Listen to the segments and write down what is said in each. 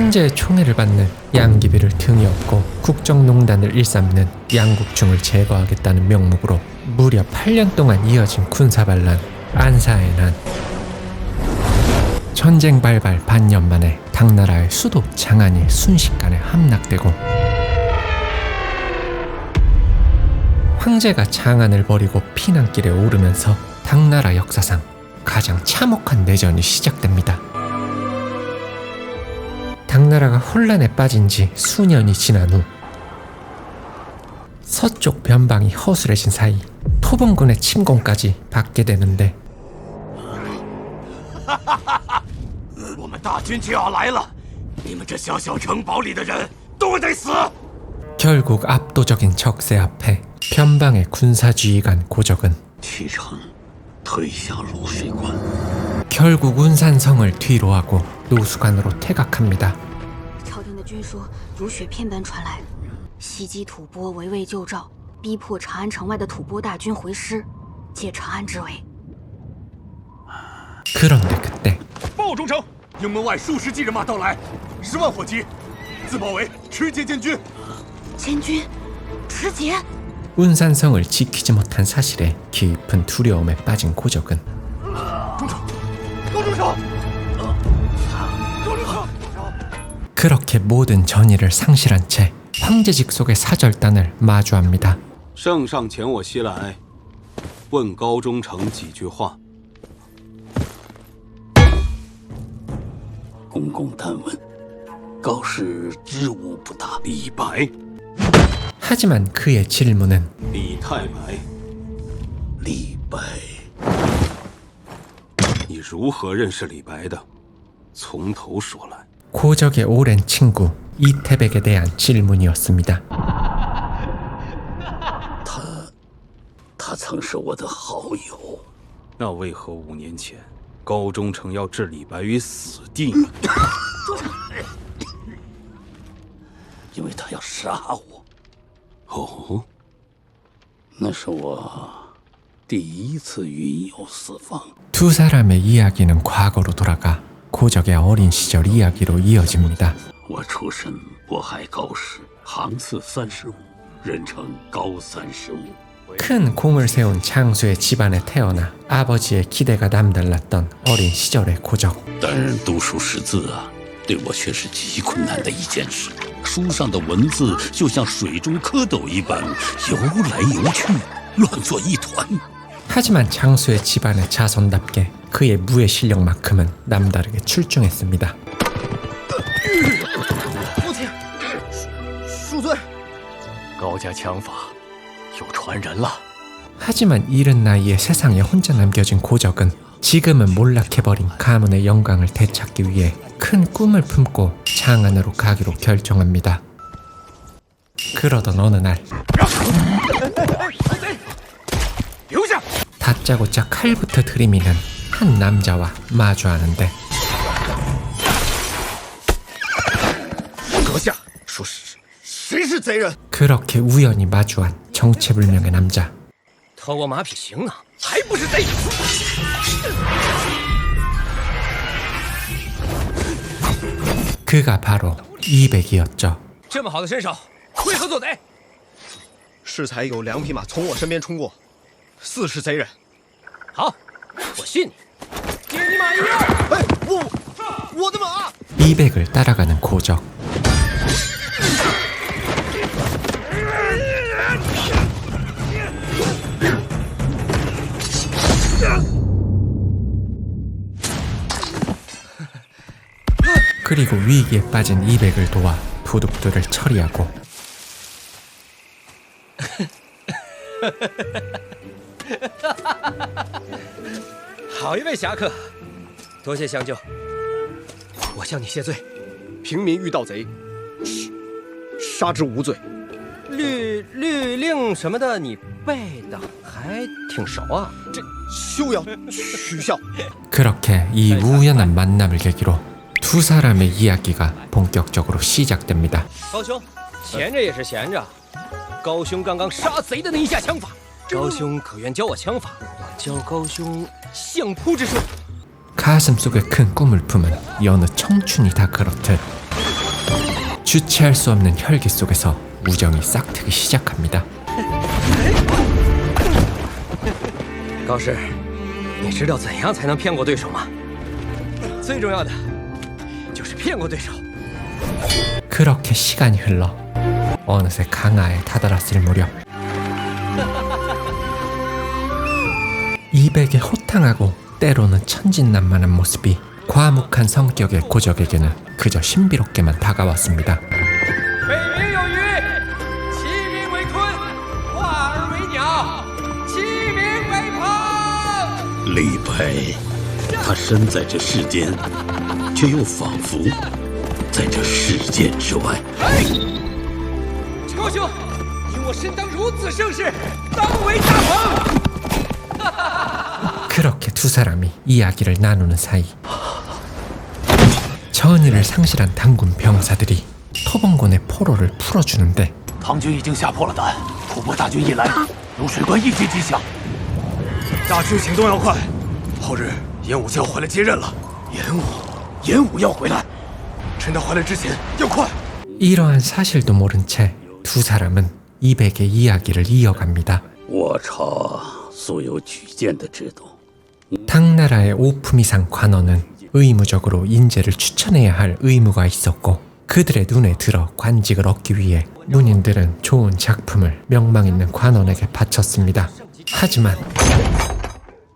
황제의 총애를 받는 양귀비를 등에 업고 국정농단을 일삼는 양국충을 제거하겠다는 명목으로 무려 8년 동안 이어진 군사반란 안사의 난. 전쟁 발발 반년 만에 당나라의 수도 장안이 순식간에 함락되고 황제가 장안을 버리고 피난길에 오르면서 당나라 역사상 가장 참혹한 내전이 시작됩니다. 당나라가 혼란에 빠진 지 수년이 지난 후 서쪽 변방이 허술해진 사이 토봉군의 침공까지 받게 되는데 결국 압도적인 적세 앞에 변방의 군사지휘관 고적은 결국 운산성을 뒤로하고 노수관으로 퇴각합니다. 그런데 그때 운산성을 지키지 못한 사실에 깊은 두려움에 빠진 고적은 그렇게 모든 전의를 상실한 채 황제 직속의 사절단을 마주합니다. 圣上遣我西来，问高忠诚几句话。公公但问，高氏知无不答。李白， 하지만 그의 질문은 李太白，李白，你如何认识李白的？从头说来。 고적의 오랜 친구 이태백에 대한 질문이었습니다. 他曾是我的好友。那为何5年前高忠诚要置李白于死地呢？因为他要杀我。哦，那是我第一次云游四方。 두 사람의 이야기는 과거로 돌아가 고적의 어린 시절 이야기로 이어집니다. 我出身渤海高氏，行次35，人称高35。 큰 공을 세운 장수의 집안에 태어나 아버지의 기대가 남달랐던 어린 시절의 고적. 但读书识字啊，对我却是极困难的一件事。书上的文字就像水中蝌蚪一般，游来游去，乱作一团。 하지만 장수의 집안의 자손답게 그의 무예 실력만큼은 남다르게 출중했습니다. 父亲，恕罪。高家枪法有传人了。 하지만 이른 나이에 세상에 혼자 남겨진 고적은 지금은 몰락해버린 가문의 영광을 되찾기 위해 큰 꿈을 품고 장안으로 가기로 결정합니다. 그러던 어느 날 다짜고짜 칼부터 들이미는 한 남자와 마주하는데 그렇게 우연히 마주한 정체불명의 남자. 그가 바로 이백이었죠. 这么好的身手，为何做贼？适才有2匹马从我身边冲过，似是贼人。好，我信你。给你马1辆。哎，我的马。 이백을 따라가는 고적. 그리고 위기에 빠진 이백을 도와 도둑들을 처리하고好一位侠客，多谢相救。我向你谢罪。平民遇到贼，杀之无罪。律令什么的，你背的还挺熟啊。这休要取笑。 그렇게 이 우연한 만남을 계기로 두 사람의 이야기가 본격적으로 시작됩니다. 高兄，闲着也是闲着。高兄刚刚杀贼的那一下枪法，高兄可愿教我枪法？我教高兄相扑之术。 가슴속에 큰 꿈을 품은 여느 청춘이 다 그렇듯 주체할 수 없는 혈기 속에서 우정이 싹트기 시작합니다. 高师，你知道怎样才能骗过对手吗？最重要的就是骗过对手。 그렇게 시간이 흘러 어느새 강화에 다다랐을 무렵 이백의 호탕하고 때로는 천진난만한 모습이 과묵한 성격의 고적에게는 그저 신비롭게만 다가왔습니다. 北冥有鱼，其名为鲲，化而为鸟，其名为鹏。李白，他身在这世间，却又仿佛在这世间之外。高兄，因我身当如此盛世，当为大鹏。 그렇게 두 사람이 이야기를 나누는 사이 전의를 상실한 당군 병사들이 토봉곤의 포로를 풀어주는데 唐军已经吓破了胆，吐蕃大军一来，如水关一击即响。大军行动要快，后日演武就要回来接任了。演武要回来，趁他回来之前要快。 이러한 사실도 모른 채 두 사람은 이백의 이야기를 이어갑니다. 我朝素有举荐的制度， 당나라의 5품 이상 관원은 의무적으로 인재를 추천해야 할 의무가 있었고 그들의 눈에 들어 관직을 얻기 위해 문인들은 좋은 작품을 명망 있는 관원에게 바쳤습니다. 하지만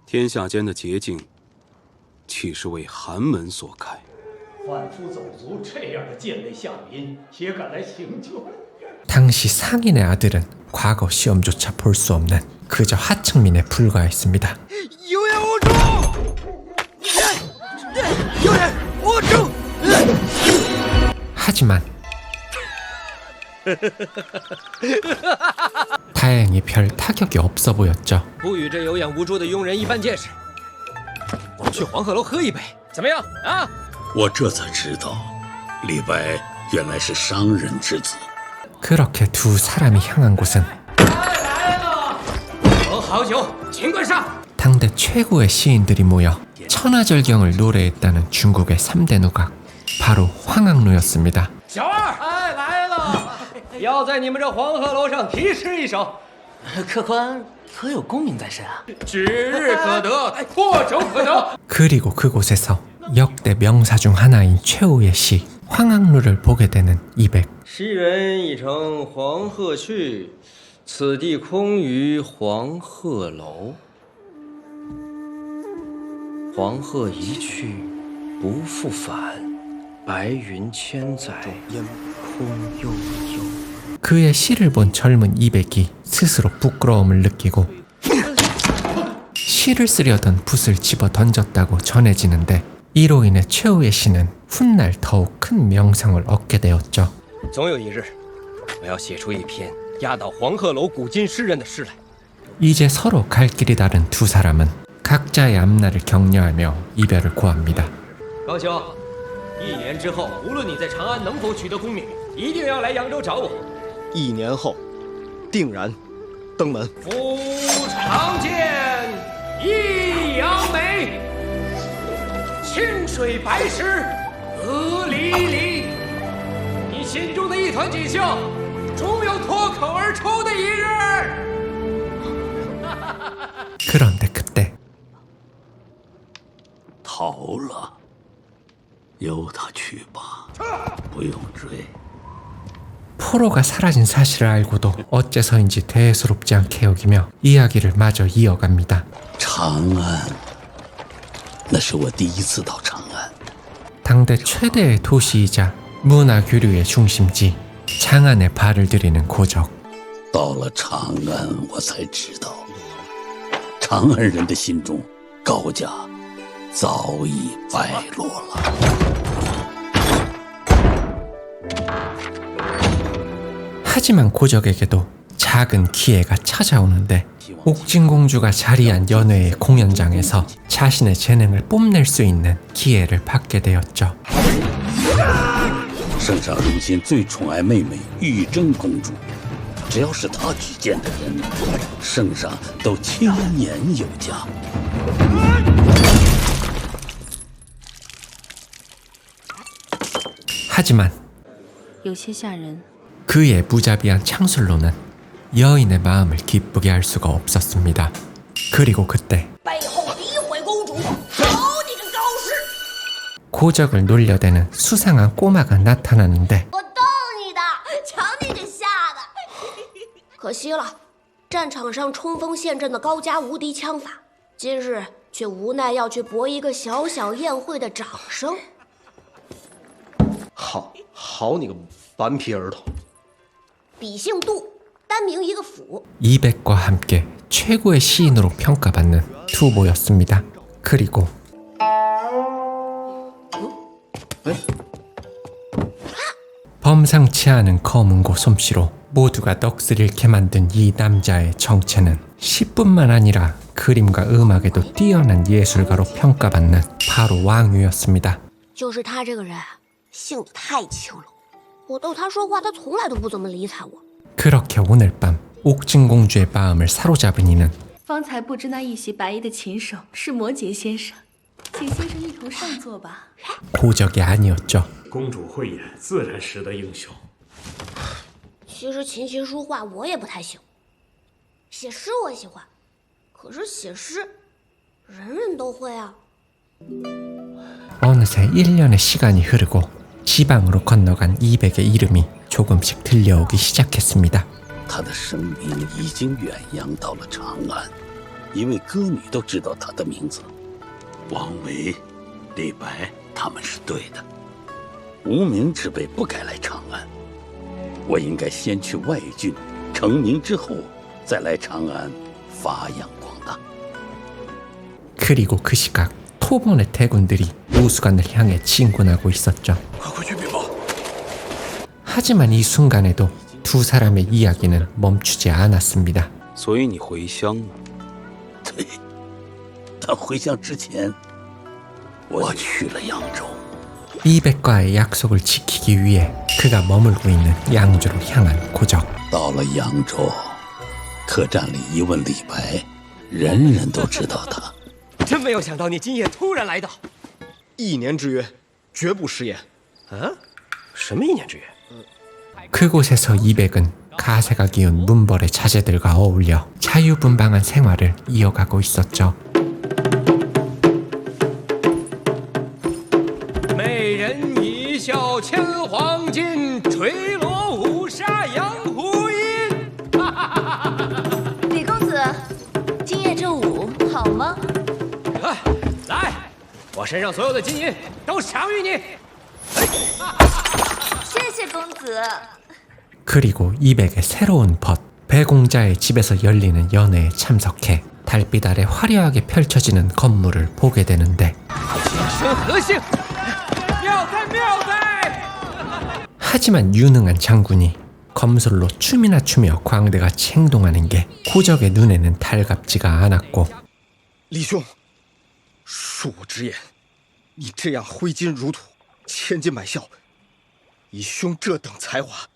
天下间的捷径，岂是为寒门所开？ 贩夫走卒这样的贱类下民也敢来行救？ 당시 상인의 아들은 과거 시험조차 볼 수 없는 그저 하층민에 불과했습니다. 有眼无珠，有眼无珠。 하지만 다행히 별 타격이 없어 보였죠. 不与这有眼无珠的庸人一般见识。我们去黄鹤楼喝一杯，怎么样啊？ 我这才知道，李白原来是商人之子。 그렇게 두 사람이 향한 곳은 喝好酒，尽管上。 당대 최고의 시인들이 모여 천하절경을 노래했다는 중국의 3대 누각, 바로 황학루였습니다. 小二，哎，来了，要在你们这黄鹤楼上题诗一首。客官可有功名在身啊？指日可得，唾手可得。 그리고 그곳에서 역대 명사 중 하나인 최후의 시 황학루를 보게 되는 이백. 昔人已乘黄鹤去，此地空余黄鹤楼。黄鹤一去不复返，白云千载空悠悠。 그의 시를 본 젊은 이백이 스스로 부끄러움을 느끼고 시를 쓰려던 붓을 집어 던졌다고 전해지는데 이로 인해 최후의 시는 훗날 더욱 큰 명성을 얻게 되었죠. 总有一日，我要写出一篇压倒黄鹤楼古今诗人的诗来。 이제 서로 갈 길이 다른 두 사람은 각자의 앞날을 격려하며 이별을 고합니다. 高兄，1年之后，无论你在长安能否取得功名，一定要来扬州找我。 1年后，定然登门。夫长剑，益扬眉，清水白石，鹅离离。你心中的一团锦绣，终有脱口而出的一日。 그런데 그때 逃了，由他去吧，不用追。 포로가 사라진 사실을 알고도 어째서인지 대수롭지 않게 여기며 이야기를 마저 이어갑니다. 长安，那是我第一次到长安。 당대 최대의 도시이자 문화 교류의 중심지 장안에 발을 들이는 고적. 到了长安，我才知道，长安人的心中高家早已败落了。 하지만 고적에게도 작은 기회가 찾아오는데 옥진공주가 자리한 연회의 공연장에서 자신의 재능을 뽐낼 수 있는 기회를 받게 되었죠. 圣上如今最宠爱妹妹玉贞公主，只要是她举荐的人，圣上都亲言有加。 하지만 有些吓人。 그의 무자비한 창술로는 여인의 마음을 기쁘게 할 수가 없었습니다. 그리고 그때 고적을 놀려대는 수상한 꼬마가 나타나는데 我逗你的，瞧你这吓的！可惜了，战场上冲锋陷阵的高家无敌枪法，今日却无奈要去博一个小小宴会的掌声。好你个顽皮儿童！ 比姓杜，单名一个府。 이백과 함께 최고의 시인으로 평가받는 투보였습니다. 그리고 범상치 않은 검은고 솜씨로 모두가 넋을 잃게 만든 이 남자의 정체는 시뿐만 아니라 그림과 음악에도 뛰어난 예술가로 평가받는 바로 왕유였습니다. 就是他这个人，性子太轻了。我逗他说话，他从来都不怎么理睬我。 그렇게 오늘 밤 옥진공주의 마음을 사로잡은 이는 方才不知那一袭白衣的琴手是摩羯先生，请先生一同上座吧。 고적이 아니었죠. 公主慧眼自然识得英雄。其实琴棋书画我也不太行，写诗我喜欢，可是写诗人人都会啊。 어느새 1년의 시간이 흐르고 지방으로 건너간 이백의 이름이 조금씩 들려오기 시작했습니다. 他的声名已经远扬到了长安，一位歌女都知道他的名字。王维、李白他们是对的，无名之辈不该来长安。我应该先去外郡成名之后，再来长安发扬光大。 그리고 그 시각 토본의 대군들이 우수관을 향해 진군하고 있었죠. 하지만 이 순간에도 두 사람의 이야기는 멈추지 않았습니다. 所以你回乡了？对，但回乡之前，我去了扬州。 이백과의 약속을 지키기 위해 그가 머물고 있는 양주로 향한 고적. 到了扬州，客栈里一问李白，人人都知道他。 真没有想到你今夜突然来到。1年之约，绝不食言。啊？什么1年之约？ 그곳에서 이백은 가세가 기운 문벌의 자제들과 어울려 자유분방한 생활을 이어가고 있었죠. 美人一笑千黄金，垂落五沙养虎阴。李公子，今夜这舞好吗？来，我身上所有的金银都赏与你。谢谢公子。 그리고 이백의 새로운 벗, 배공자의 집에서 열리는 연회에 참석해 달빛 아래 화려하게 펼쳐지는 건물을 보게 되는데 하지만 유능한 장군이 검술로 춤이나 추며 광대같이 행동하는 게 고적의 눈에는 달갑지가 않았고 李兄，恕我直言，你这样挥金如土，千金买笑，以兄这等才华，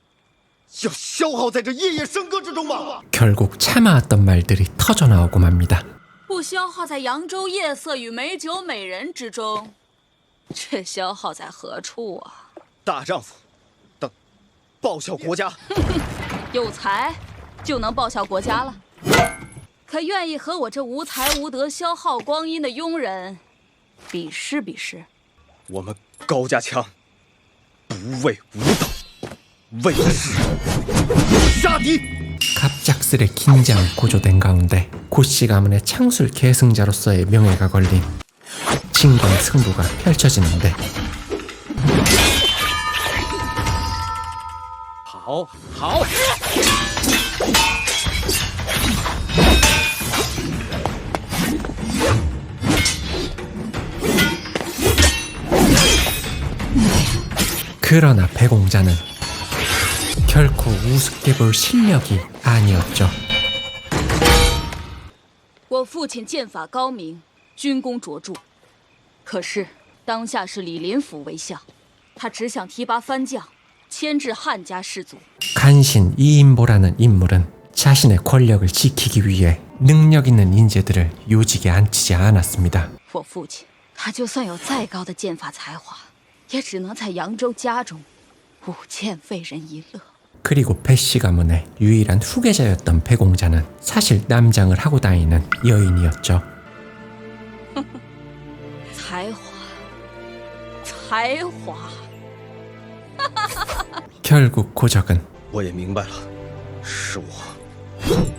要消耗在这夜夜笙歌之中吗？ 결국 참아왔던 말들이 터져나오고 맙니다. 不消耗在扬州夜色与美酒美人之中，这消耗在何处啊？大丈夫，等报效国家。有才就能报效国家了。可愿意和我这无才无德、消耗光阴的庸人比试比试？我们高家枪不为无道，为的是杀敌。 갑작스레 긴장이 고조된 가운데 고씨 가문의 창술 계승자로서의 명예가 걸린 진검 승부가 펼쳐지는데 好，好。 그러나 배공자는 결코 우습게 볼 실력이 아니었죠. 我父亲剑法高明，军功卓著，可是当下是李林甫为相，他只想提拔藩将，牵制汉家士族。 간신 이인보라는 인물은 자신의 권력을 지키기 위해 능력 있는 인재들을 요직에 앉히지 않았습니다. 我父亲，他就算有再高的剑法才华，也只能在扬州家中5,000废人一乐。 그리고 배씨 가문의 유일한 후계자였던 배공자는 사실 남장을 하고 다니는 여인이었죠. 才华，才华。 결국 고적은 我也明白了，是我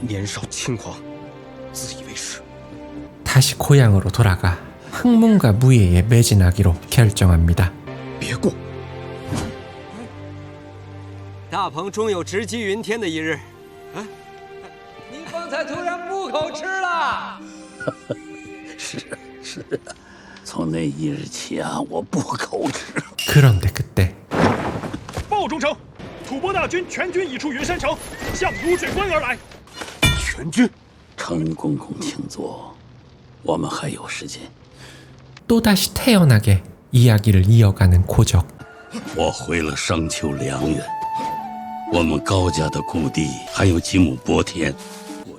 年少轻狂，自以为是。 다시 고향으로 돌아가 학문과 무예에 매진하기로 결정합니다. 别过！ 大鹏终有直击云天的一日。啊，你方才突然不口吃了？是，从那一日起啊，我不口吃。 그런데 그때 报中丞，吐蕃大军全军已出云山城，向乌水关而来。全军，陈公公请坐，我们还有时间。 또다시 태연하게 이야기를 이어가는 고적. 我回了商丘梁园，我们高家的故地还有几亩薄田。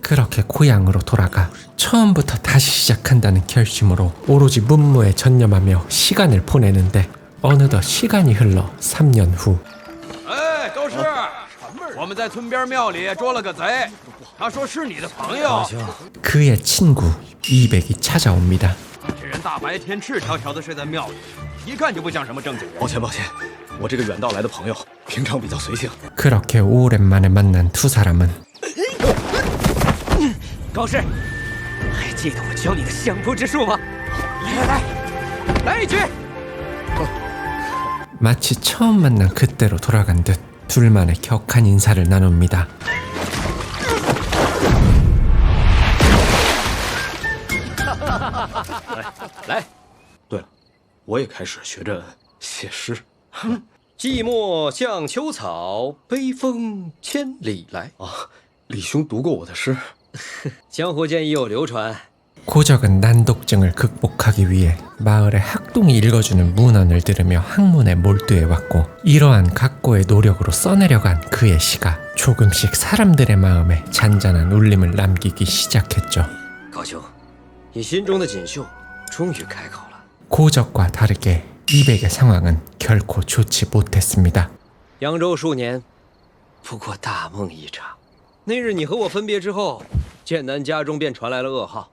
그렇게 고향으로 돌아가 처음부터 다시 시작한다는 결심으로 오로지 문무에 전념하며 시간을 보내는데 어느덧 시간이 흘러 3년 후. 哎，高师，我们在村边庙里捉了个贼，他说是你的朋友。 그의 친구 이백이 찾아옵니다. 这人大白天赤条条的睡在庙里，一看就不像什么正经人。抱歉，我这个远道来的朋友平常比较随性。 그렇게 오랜만에 만난 두 사람은 高师，还记得我教你的相扑之术吗？来一局！ 마치 처음 만난 그때로 돌아간 듯 둘만의 격한 인사를 나눕니다. 来，对了，我也开始学着写诗。寂寞像秋草，悲风千里来。啊，李兄读过我的诗。江湖间已有流传。 고적은 난독증을 극복하기 위해 마을의 학동이 읽어주는 문헌을 들으며 학문에 몰두해왔고 이러한 각고의 노력으로 써내려간 그의 시가 조금씩 사람들의 마음에 잔잔한 울림을 남기기 시작했죠. 高兄，你心中的锦绣终于开口了。 고적과 다르게 이백의 상황은 결코 좋지 못했습니다. 扬州数年，不过大梦一场。那日你和我分别之后，剑南家中便传来了噩耗。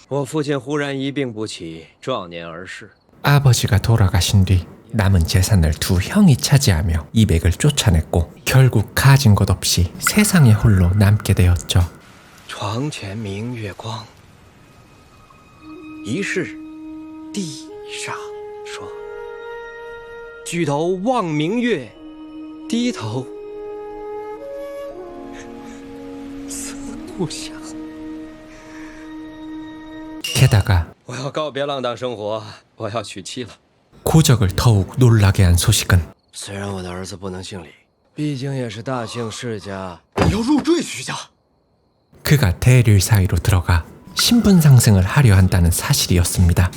我父亲忽然一病不起，壮年而逝。 아버지가 돌아가신 뒤 남은 재산을 두 형이 차지하며 이백을 쫓아냈고 결국 가진 것 없이 세상에 홀로 남게 되었죠. 床前明月光，疑是地上霜。举头望明月，低头思故乡。 게다가 我要告别浪荡生活，我要娶妻了。 고적을 더욱 놀라게 한 소식은 虽然我的儿子不能姓李，毕竟也是大姓世家。你要入赘徐家？ 그가 대릴 사이로 들어가 신분 상승을 하려 한다는 사실이었습니다.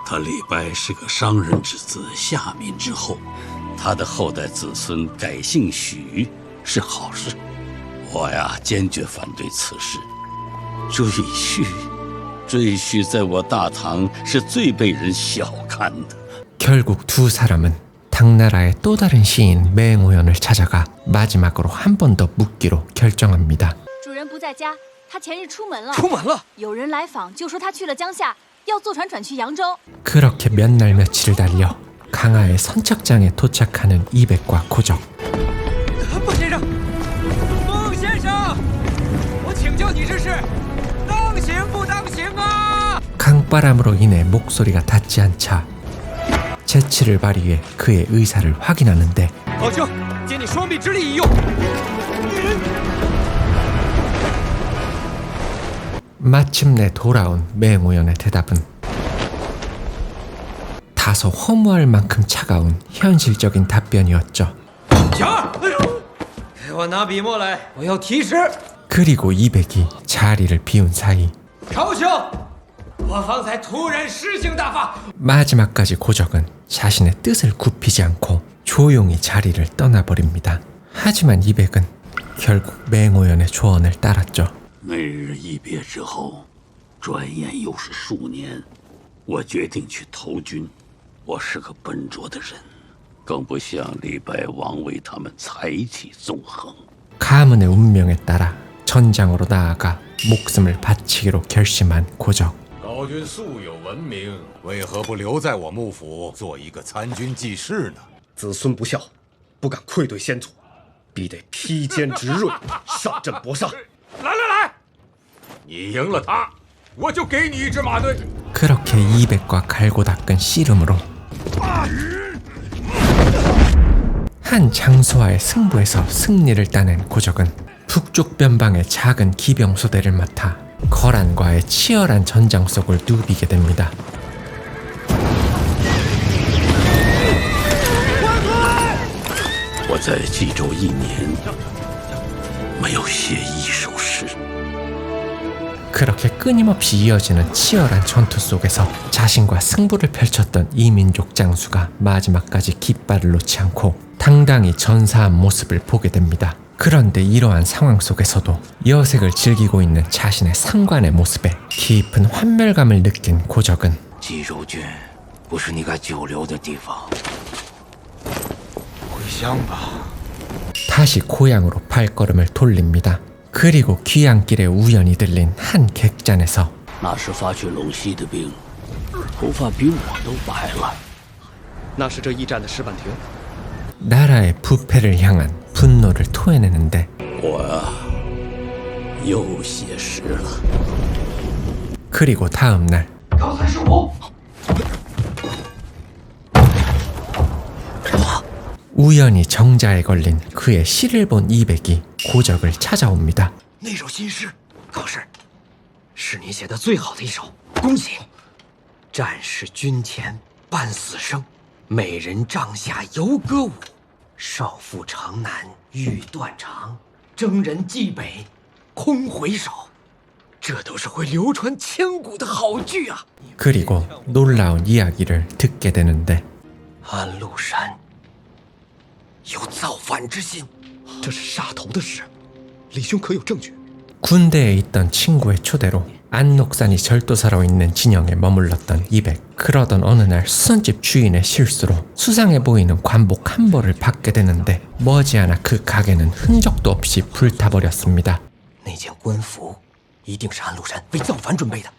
他李白是个商人之子，下民之后，他的后代子孙改姓许是好事。我呀，坚决反对此事。赘婿在我大唐是最被人小看的。 결국 두 사람은 당나라의 또 다른 시인 맹우연을 찾아가 마지막으로 한 번 더 묻기로 결정합니다. 主人不在家，他前日出门了。出门了。有人来访，就说他去了江夏，要坐船转去扬州。 그렇게 몇 날 며칠을 달려 강하의 선착장에 도착하는 이백과 고적. 孟先生，孟先生，我请教你这事，当行不当行啊？ 강바람으로 인해 목소리가 닿지 않자 재치를 발휘해 그의 의사를 확인하는데 老兄，借你双臂之力一用。 마침내 돌아온 맹우연의 대답은 다소 허무할 만큼 차가운 현실적인 답변이었죠. 乔儿，给我拿笔墨来，我要题诗。 그리고 이백이 자리를 비운 사이 朝兄，我方才突然诗兴大发。 마지막까지 고적은 자신의 뜻을 굽히지 않고 조용히 자리를 떠나버립니다. 하지만 이백은 결국 맹우연의 조언을 따랐죠. 那日一别之后，转眼又是数年，我决定去投军。我是个笨拙的人，更不像李白、王维他们才气纵横。 가문의 운명에 따라 전장으로 나아가 목숨을 바치기로 결심한 고적. 高君素有文明，为何不留在我幕府做一个参军记事呢？子孙不孝，不敢愧对先祖，必得披坚执锐，上阵搏杀。来来来，你赢了他，我就给你一支马队。 그렇게 200과 갈고 닦은 씨름으로 한 장소와의 승부에서 승리를 따낸 고적은 북쪽 변방의 작은 기병소대를 맡아 거란과의 치열한 전장 속을 누비게 됩니다. 我在冀州1年，没有写一首诗。 그렇게 끊임없이 이어지는 치열한 전투 속에서 자신과 승부를 펼쳤던 이민족 장수가 마지막까지 깃발을 놓지 않고 당당히 전사한 모습을 보게 됩니다. 그런데 이러한 상황 속에서도 여색을 즐기고 있는 자신의 상관의 모습에 깊은 환멸감을 느낀 고적은 冀州郡不是你该久留的地方，回乡吧。 다시 고향으로 발걸음을 돌립니다. 그리고 귀향길에 우연히 들린 한 객잔에서 那是发去陇西的兵，头发比我都白了。那是这驿站的石板亭。 나라의 부패를 향한 분노를 토해내는데 我啊，又写诗了。 그리고 다음 날 刚才是我。 우연히 정자에 걸린 그의 시를 본 이백이 고적을 찾아옵니다. 那首新诗，高士，是你写的最好的一首，恭喜！战士军前半死生，美人帐下游歌舞，少妇城南欲断肠，征人蓟北空回首。这都是会流传千古的好句啊！ 그리고 놀라운 이야기를 듣게 되는데 安禄山有造反之心，这是杀头的事，李兄可有证据？ 군대에 있던 친구의 초대로 안록산이 절도사로 있는 진영에 머물렀던 이백. 그러던 어느 날 수선집 주인의 실수로 수상해 보이는 관복 한 벌을 받게 되는데 머지않아 그 가게는 흔적도 없이 불타버렸습니다. 那件官服一定是安禄山为造反准备的，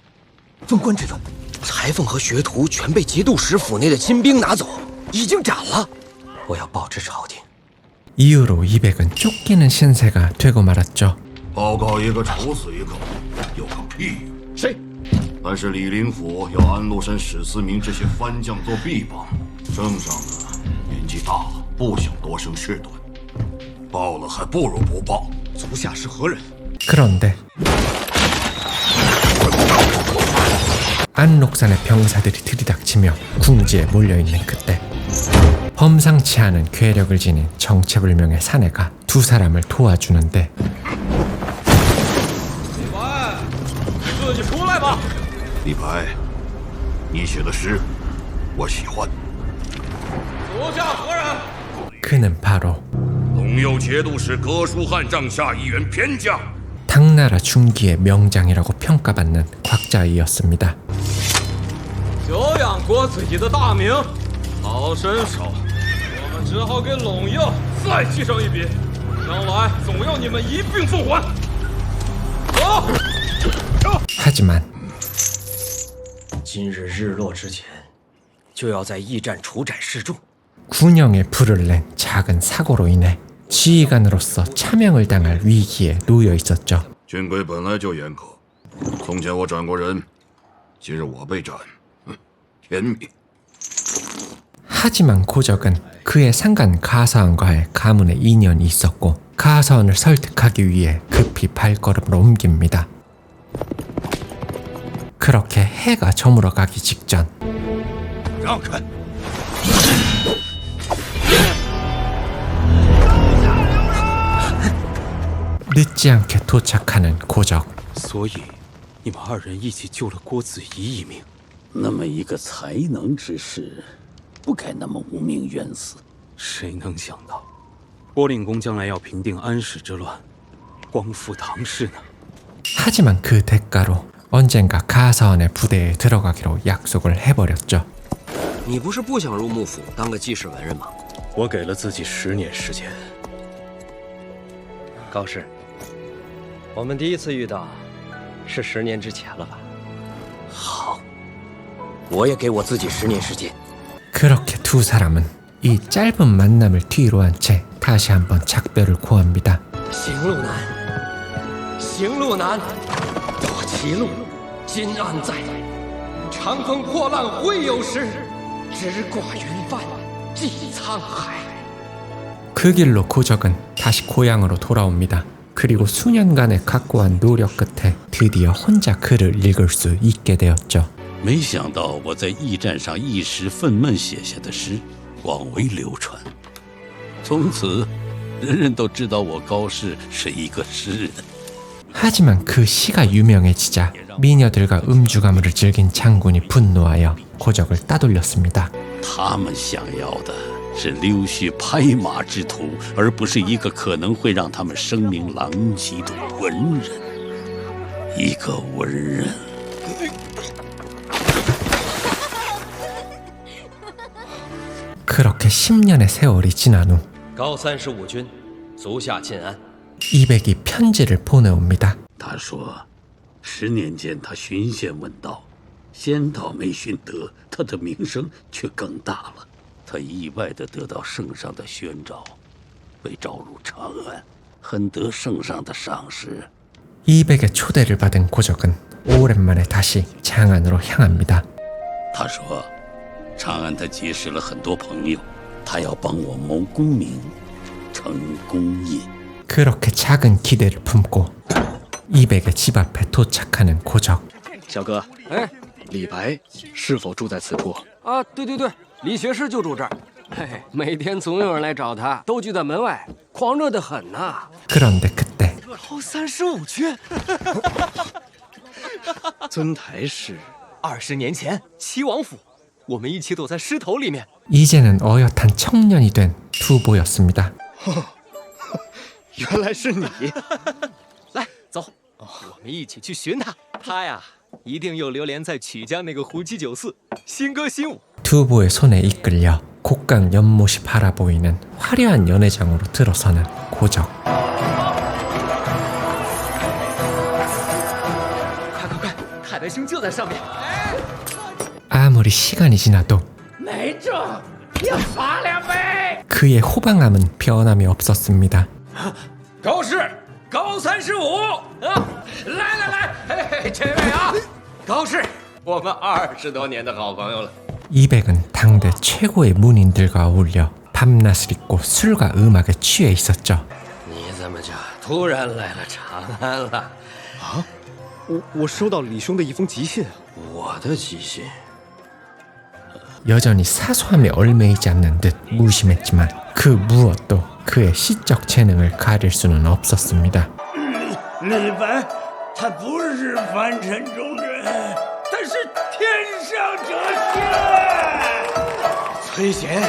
封官之用，裁缝和学徒全被节度使府内的亲兵拿走，已经斩了。我要报知朝廷。 이후로 이백은 쫓기는 신세가 되고 말았죠. 报告一个愁死一个，有个屁！谁？但是李林甫要安禄山、史思明这些藩将做臂膀，圣上呢年纪大了，不想多生事端，报了还不如不报。足下是何人？ 그런데 안록산의 병사들이 들이닥치며 궁지에 몰려있는 그때 범상치 않은 괴력을 지닌 정체불명의 사내가 두 사람을 도와주는데 自己出来吧。李白，你写的诗我喜欢。足下何人？ 그는 바로 陇右节度使哥舒翰帐下一员偏将。 당나라 중기의 명장이라고 평가받는 곽자이였습니다. 久仰国子仪的大名，好身手，我们只好给陇右再记上一笔，将来总要你们一并奉还。走。 하지만 今日日落之前，就要在驿站处斩示众。 군영에 불을 낸 작은 사고로 인해 지휘관으로서 차명을 당할 위기에 놓여 있었죠. 军规本来就严苛，从前我斩过人，今日我被斩，天命。 하지만 고적은 그의 상간 가서원과의 가문의 인연이 있었고 가서원을 설득하기 위해 급히 발걸음을 옮깁니다. 그렇게 해가 저물어가기 직전 让开！ 늦지 않게 도착하는 고적. 所以，你们二人一起救了郭子仪一命。那么一个才能之士，不该那么无命冤死。谁能想到，波令公将来要平定安史之乱，光复唐氏呢？ 하지만 그 대가로 언젠가 가서원의 부대에 들어가기로 약속을 해버렸죠. 你不是不想入幕府当个记事文人吗？我给了自己10年时间。高适，我们第一次遇到，是10年之前了吧？好，我也给我自己10年时间。 그렇게 두 사람은 이 짧은 만남을 뒤로 한 채 다시 한번 작별을 고합니다. 行路难，行路难，多歧路，今安在？长风破浪会有时，直挂云帆济沧海。 그 길로 고적은 다시 고향으로 돌아옵니다. 그리고 수년간의 각고한 노력 끝에 드디어 혼자 글을 읽을 수 있게 되었죠. 没想到我在驿站上一时愤懑写下的诗广为流传，从此人人都知道我高适是一个诗人。 하지만 그 시가 유명해지자 미녀들과 음주가물을 즐긴 장군이 분노하여 고적을 따돌렸습니다. 他们想要的是溜须拍马之徒，而不是一个可能会让他们声名狼藉的文人。一个文人。 그렇게 10년의 세월이 지난 후 高35军足下晋安。 이백이 편지를 보내옵니다. 他说，10年间他循线问道，先到没寻得，他的名声却更大了。他意外地得到圣上的宣召，被召入长安，很得圣上的赏识。 이백의 초대를 받은 고적은 오랜만에 다시 장안으로 향합니다. 他说，长安他结识了很多朋友，他要帮我谋功名，成功业。 그렇게 작은 기대를 품고 이백의 집 앞에 도착하는 고적. 小哥，哎，李白是否住在此处？啊，对对对，李学士就住这儿。嘿嘿，每天总有人来找他，都聚在门外，狂热得很呐。 그런데 그때 高35军，尊台是20年前齐王府，我们一起躲在狮头里面。 이제는 어엿한 청년이 된 투보였습니다. 原来是你！来，走，我们一起去寻他。他呀，一定又流连在曲江那个胡姬酒肆，新歌新舞。 투보의 손에 이끌려 곡강 연못이 바라보이는 화려한 연회장으로 들어서는 고적. 快快快，太白兄就在上面。 아무리 시간이 지나도 没中，要罚2杯。 그의 호방함은 변함이 없었습니다. 高适，高35啊！来，嘿，这位啊，高适，我们20多年的好朋友了。 이백은 당대 최고의 문인들과 어울려 밤낮을 잊고 술과 음악에 취해 있었죠. 你怎么就突然来了长安了？啊，我收到李兄的一封急信。我的急信。 여전히 사소함에 얽매이지 않는 듯 무심했지만 그 무엇도 그의 시적 재능을 가릴 수는 없었습니다. 李白，他不是凡尘中人，他是天上者仙。崔贤，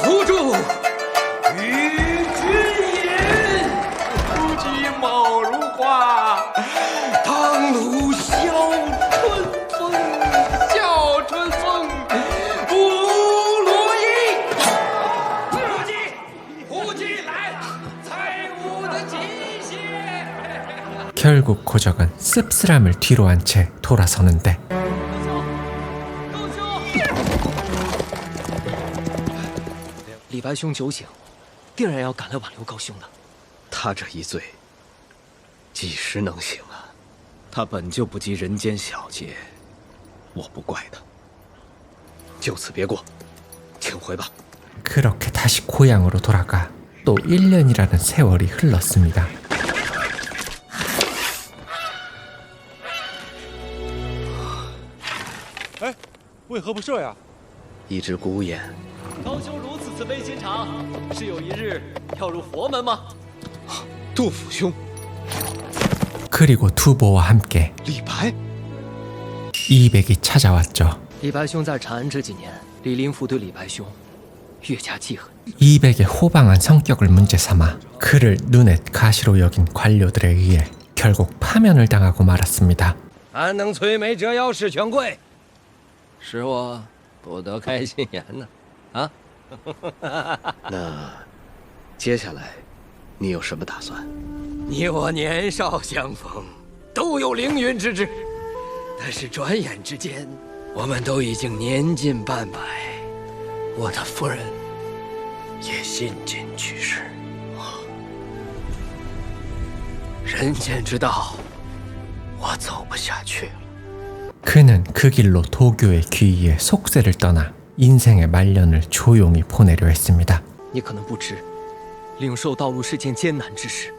胡住，与君饮。夫妻貌如花，当卢笑春风，笑春风。 결국 고적은 씁쓸함을 뒤로 한 채 돌아서는데 李白兄酒醒，定然要赶来挽留高兄的。他这一醉，几时能醒啊？他本就不及人间小节，我不怪他。就此别过，请回吧。 그렇게 다시 고향으로 돌아가 또 1년이라는 세월이 흘렀습니다. 哎，为何不射呀？一只孤雁。高兄如此慈悲心肠，是有一日要入佛门吗？杜甫兄。 그리고 투보와 함께 李白 이백이 찾아왔죠. 李白兄在长安这几年，李林甫对李白兄越加记恨。 이백의 호방한 성격을 문제 삼아 그를 눈에 가시로 여긴 관료들에 의해 결국 파면을 당하고 말았습니다. 安能摧眉折腰事权贵，使我不得开心颜呢？啊？那接下来你有什么打算？你我年少相逢，都有凌云之志，但是转眼之间，我们都已经年近半百，我的夫人也新近去世。人间之道，我走不下去了。 그는 그 길로 도교의 귀의에 속세를 떠나 인생의 말년을 조용히 보내려 했습니다. 你可能不知，领受道路是件艰难之事。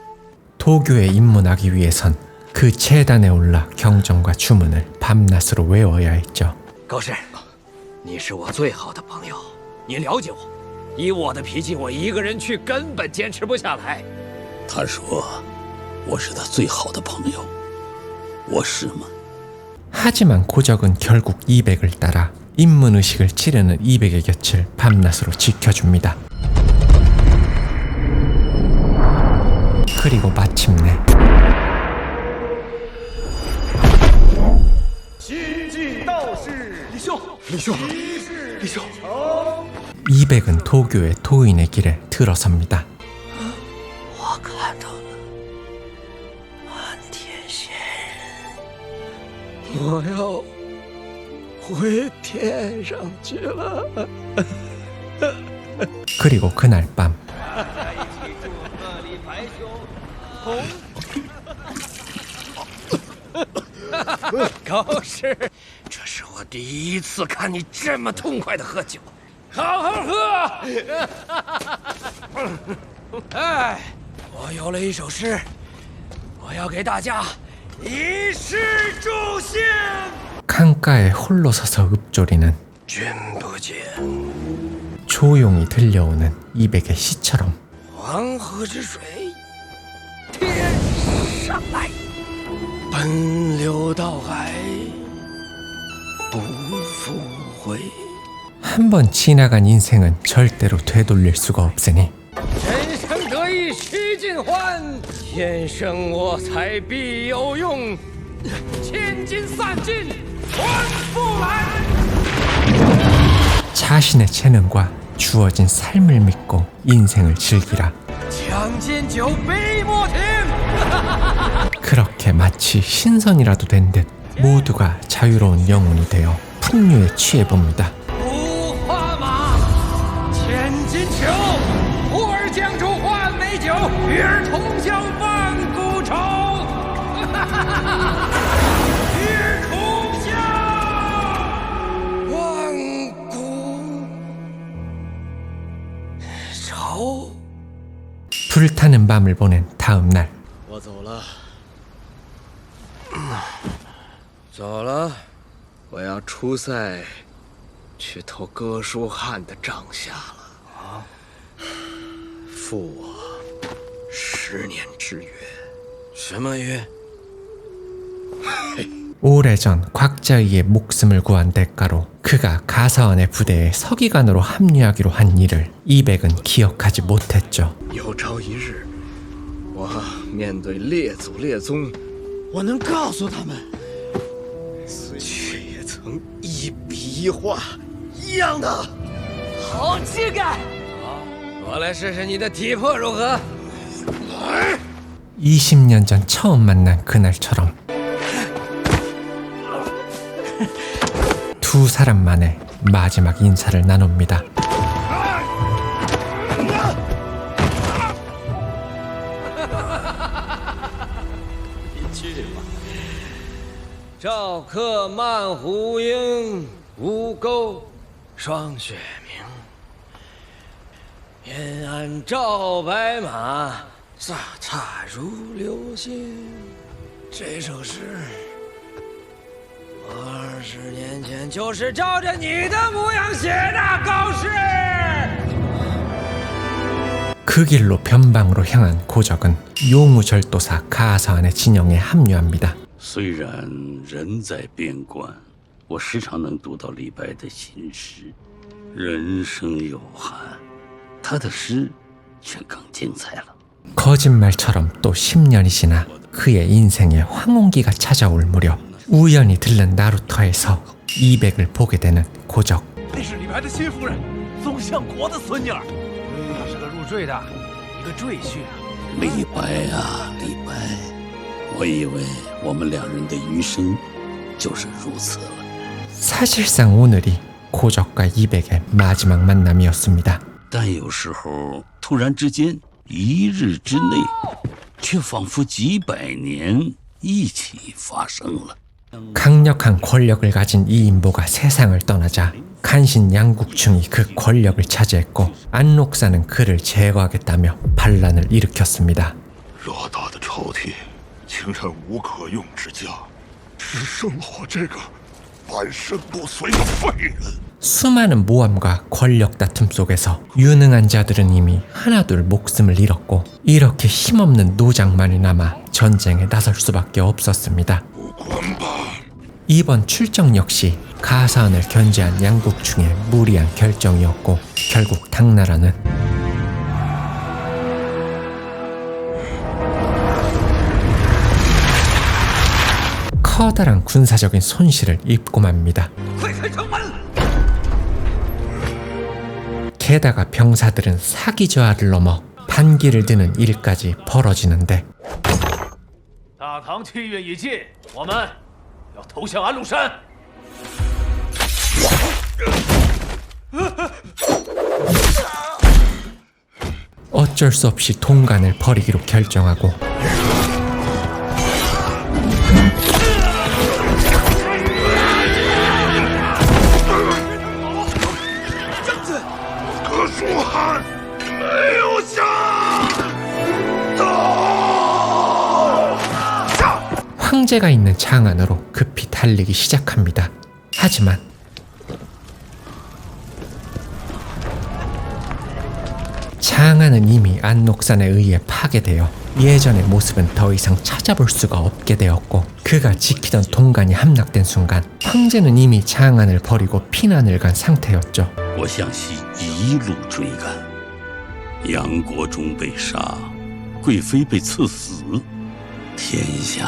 도교에 입문하기 위해선 그 재단에 올라 경전과 주문을 밤낮으로 외워야 했죠. 高师，你是我最好的朋友，你了解我。以我的脾气，我一个人去根本坚持不下来。他说我是他最好的朋友，我是吗？ 하지만 고적은 결국 이백을 따라 입문의식을 치르는 이백의 곁을 밤낮으로 지켜줍니다. 그리고 마침내 이백은 도교의 도인의 길에 들어섭니다. 我看到了满天仙人，我要回天上去了。 그리고 그날 밤 高师，这是我第一次看你这么痛快的喝酒，好好喝。哎，我有了一首诗，我要给大家以诗助兴。 강가에 홀로 서서 읊조리는 君不见 조용히 들려오는 이백의 시처럼 黄河之水天上来，奔流到海不复回。 한 번 지나간 인생은 절대로 되돌릴 수가 없으니 人生得意须尽欢，天生我材必有用，千金散尽还复来。 자신의 재능과 주어진 삶을 믿고 인생을 즐기라. 将进酒，杯莫停。 그렇게 마치 신선이라도 된 듯 모두가 자유로운 영혼이 되어 풍류에 취해봅니다. 五花马，千金裘，呼儿将出换美酒，与尔同销万古愁。与尔同销万古愁。 불타는 밤을 보낸 다음 날 我走了，走了，我要出塞去投哥舒翰的帐下了。啊，负我10年之约。什么约？ 오래전 곽자의의 목숨을 구한 대가로 그가 가사원의 부대에 서기관으로 합류하기로 한 일을 이백은 기억하지 못했죠. 有朝一日，我面对列祖列宗，我能告诉他们，此去也曾一笔一画一样的。好气概！好，我来试试你的体魄如何。 20년 전 처음 만난 그날처럼 두 사람만의 마지막 인사를 나눕니다. 赵客漫胡缨，吴钩霜雪明。延安赵白马，飒沓如流星。这首诗，我20年前就是照着你的模样写的，高师。 그 길로 변방으로 향한 고적은 용우절도사 가사안의 진영에 합류합니다. 虽然人在边关，我时常能读到李白的新诗，人生有憾，他的诗却更精彩了。 거짓말처럼 또 10년이 지나 그의 인생에 황혼기가 찾아올 무렵 우연히 들른 나루터에서 이백을 보게 되는 고적. 那是李白的新夫人，宋相国的孙女儿。她是个入赘的，一个赘婿啊。李白啊，李白，我以为我们两人的余生就是如此了。 사실상 오늘이 고적과 이백의 마지막 만남이었습니다. 但有时候突然之间，一日之内，却仿佛几百年一起发生了。 강력한 권력을 가진 이인보가 세상을 떠나자 간신 양국충이 그 권력을 차지했고 안록사는 그를 제거하겠다며 반란을 일으켰습니다. 偌大的朝廷，竟然无可用之家，只剩了我这个半身不遂的废人。 수많은 모함과 권력 다툼 속에서 유능한 자들은 이미 하나둘 목숨을 잃었고 이렇게 힘없는 노장만이 남아 전쟁에 나설 수밖에 없었습니다. 이번 출정 역시 가사안을 견제한 양국충의 무리한 결정이었고 결국 당나라는 커다란 군사적인 손실을 입고 맙니다. 게다가 병사들은 사기저하를 넘어 반기를 드는 일까지 벌어지는데 大唐7月已尽，我们要投降安禄山。 어쩔 수 없이 동간을 벌이기로 결정하고 황제가 있는 장안으로 급히 달리기 시작합니다. 하지만 장안은 이미 안록산에 의해 파괴되어 예전의 모습은 더 이상 찾아볼 수가 없게 되었고 그가 지키던 동간이 함락된 순간 황제는 이미 장안을 버리고 피난을 간 상태였죠. 我向西一路追赶，杨国忠被杀，贵妃被赐死，天下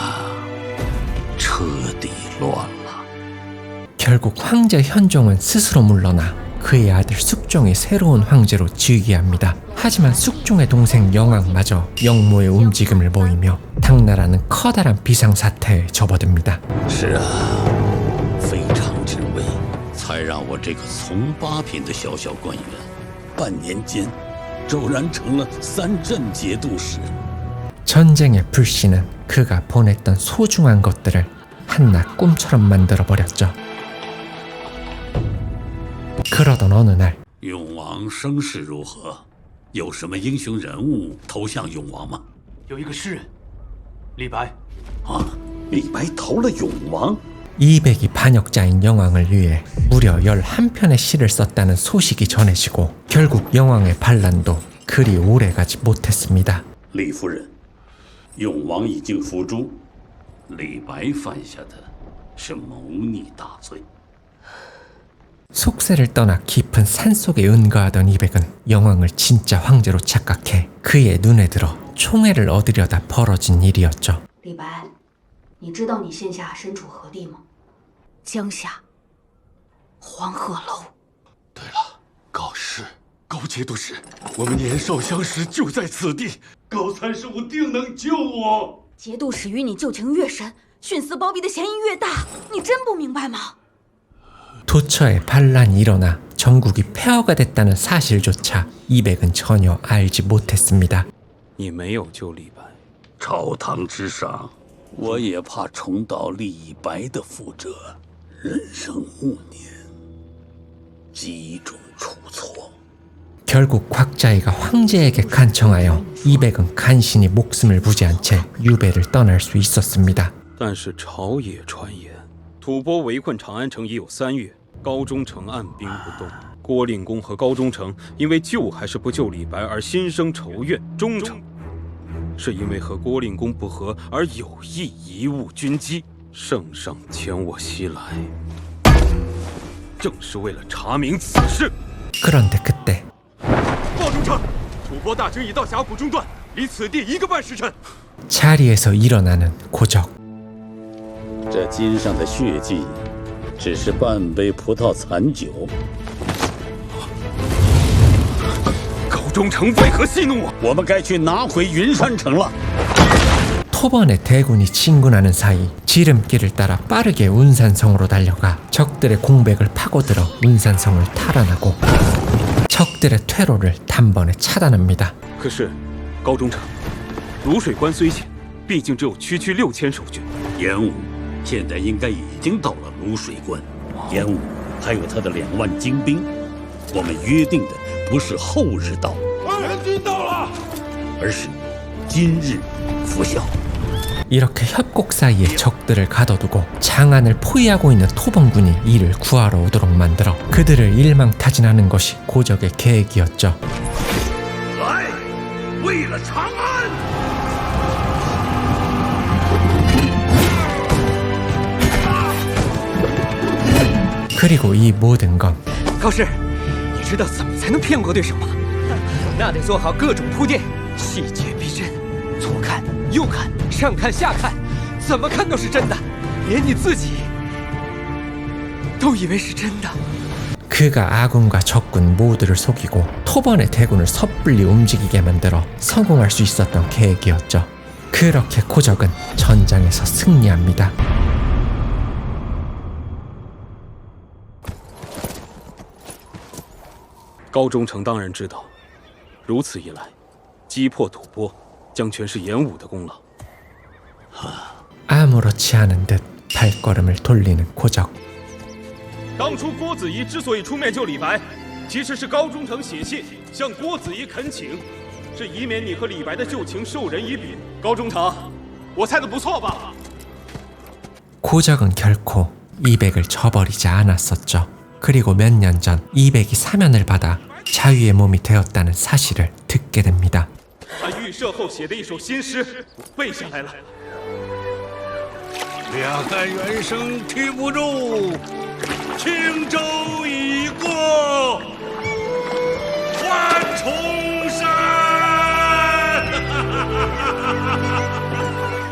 彻底乱了。 결국 황제 현종은 스스로 물러나 그의 아들 숙종이 새로운 황제로 즉위합니다. 하지만 숙종의 동생 영왕마저 영모의 움직임을 보이며 당나라는 커다란 비상사태에 접어듭니다. 是啊，非常之位，才让我这个从8品的小小官员，半年间骤然成了3镇节度使。 전쟁의 불씨는 그가 보냈던 소중한 것들을 한낱 꿈처럼 만들어버렸죠. 그러던 어느 날 永王声势如何？有什么英雄人物投向永王吗？有一个诗人，李白。啊，李白投了永王。 이백이 반역자인 영왕을 위해 무려 11편의 시를 썼다는 소식이 전해지고 결국 영왕의 반란도 그리 오래가지 못했습니다. 李夫人，永王已经伏诛，李白犯下的是谋逆大罪。 속세를 떠나 깊은 산속에 은거하던 이백은 영왕을 진짜 황제로 착각해 그의 눈에 들어 총애를 얻으려다 벌어진 일이었죠. 李白，你知道你现下身处何地吗？江夏，黄鹤楼。对了，高氏，高节度使，我们年少相识就在此地，高35定能救我。节度使与你旧情越深，徇私包庇的嫌疑越大，你真不明白吗？ 도처에 반란이 일어나 전국이 폐허가 됐다는 사실조차 이백은 전혀 알지 못했습니다. 你没有救李白，朝堂之上，我也怕重蹈李白的覆辙，人生暮年，积重出错。 결국 곽자이가 황제에게 간청하여 이백은 간신히 목숨을 부지한 채 유배를 떠날 수 있었습니다. 但是朝野传言，吐蕃围困长安城已有3月，高忠诚按兵不动。郭令公和高忠诚因为救还是不救李白而心生仇怨，忠诚是因为和郭令公不和而有意贻误军机。圣上遣我西来，正是为了查明此事。 그런데 그때 报忠诚，吐蕃大军已到峡谷中段，离此地1个半时辰。 자리에서 일어나는 고적. 这襟上的血迹，只是半杯葡萄残酒。高忠诚为何息怒我？我们该去拿回云山城了。 토번의 대군이 진군하는 사이 지름길을 따라 빠르게 운산성으로 달려가 적들의 공백을 파고들어 운산성을 탈환하고 적들의 퇴로를 단번에 차단합니다. 可是，高忠诚，卤水关虽险，毕竟只有区6000守军。严武现在应该已经到了卤水关，严武还有他的2万精兵。我们约定的不是后日到，援军到了，而是今日拂晓。 이렇게 협곡 사이에 적들을 가둬두고 장안을 포위하고 있는 토번군이 이를 구하러 오도록 만들어 그들을 일망타진하는 것이 고적의 계획이었죠. 来，为了长安。 그리고 이 모든 건 高师，你知道怎么才能骗过对手吗？那得做好各种铺垫，细节逼真，左看右看，上看下看，怎么看都是真的，连你自己都以为是真的。 그가 아군과 적군 모두를 속이고 토번의 대군을 섣불리 움직이게 만들어 성공할 수 있었던 계획이었죠. 그렇게 고적은 전장에서 승리합니다. 高忠诚当然知道，如此一来，击破吐蕃将全是严武的功劳。 아무렇지 않은 듯 발걸음을 돌리는 고적. 当初郭子仪之所以出面救李白，其实是高忠诚写信向郭子仪恳请，是以免你和李白的旧情授人以柄。高忠诚，我猜的不错吧？ 고적은 결코 이백을 저버리지 않았었죠. 그리고 몇 년 전 이백이 사면을 받아 자유의 몸이 되었다는 사실을 듣게 됩니다. 他预设后写的一首新诗，我背下来了。两岸猿声啼不住，轻舟已过万重山。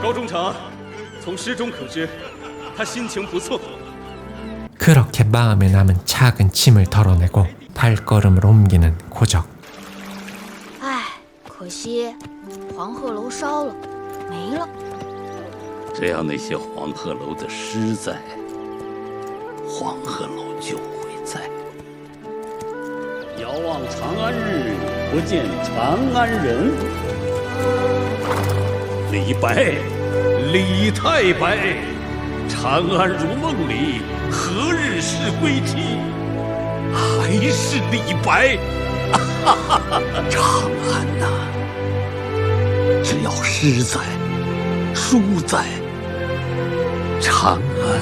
高忠诚，从诗中可知，他心情不错。 그렇게 마음에 남은 작은 짐을 덜어내고 발걸음을 옮기는 고적. 唉，可惜黄鹤楼烧了，没了。只要那些黄鹤楼的诗在，黄鹤楼就会在。遥望长安日，不见长安人。李白，李太白，长安如梦里，何日是归期？还是李白。长安呐，只要诗在，书在，长安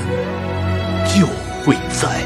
就会在。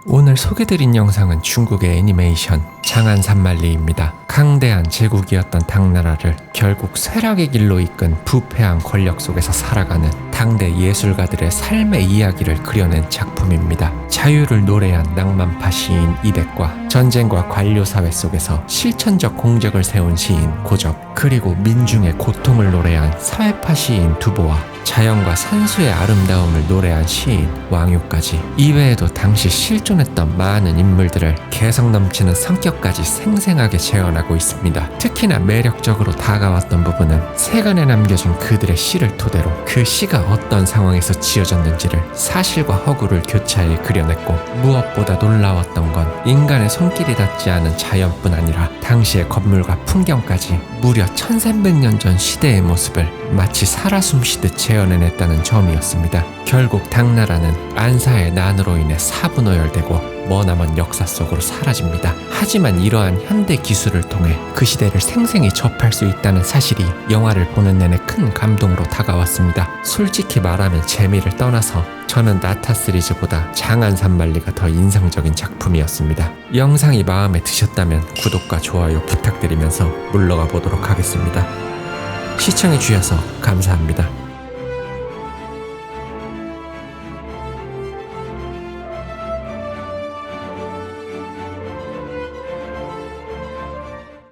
오늘 소개드린 영상은 중국의 애니메이션 장안산만리입니다. 강대한 제국이었던 당나라를 결국 쇠락의 길로 이끈 부패한 권력 속에서 살아가는 당대 예술가들의 삶의 이야기를 그려낸 작품입니다. 자유를 노래한 낭만파 시인 이백과 전쟁과 관료사회 속에서 실천적 공적을 세운 시인 고적, 그리고 민중의 고통을 노래한 사회파 시인 두보와 자연과 산수의 아름다움을 노래한 시인 왕유까지, 이외에도 당시 실존했던 많은 인물들을 개성 넘치는 성격까지 생생하게 재현하고 있습니다. 특히나 매력적으로 다가왔던 부분은 세간에 남겨진 그들의 시를 토대로 그 시가 어떤 상황에서 지어졌는지를 사실과 허구를 교차해 그려냈고, 무엇보다 놀라웠던 건 인간의 손길이 닿지 않은 자연뿐 아니라 당시의 건물과 풍경까지 무려 1300년 전 시대의 모습을 마치 살아 숨쉬듯 재현해냈다는 점이었습니다. 결국 당나라는 안사의 난으로 인해 사분오열되고 머나먼 역사 속으로 사라집니다. 하지만 이러한 현대 기술을 통해 그 시대를 생생히 접할 수 있다는 사실이 영화를 보는 내내 큰 감동으로 다가왔습니다. 솔직히 말하면 재미를 떠나서 저는 나타 시리즈보다 장안산만리가 더 인상적인 작품이었습니다. 영상이 마음에 드셨다면 구독과 좋아요 부탁드리면서 물러가 보도록 하겠습니다. 시청해주셔서 감사합니다.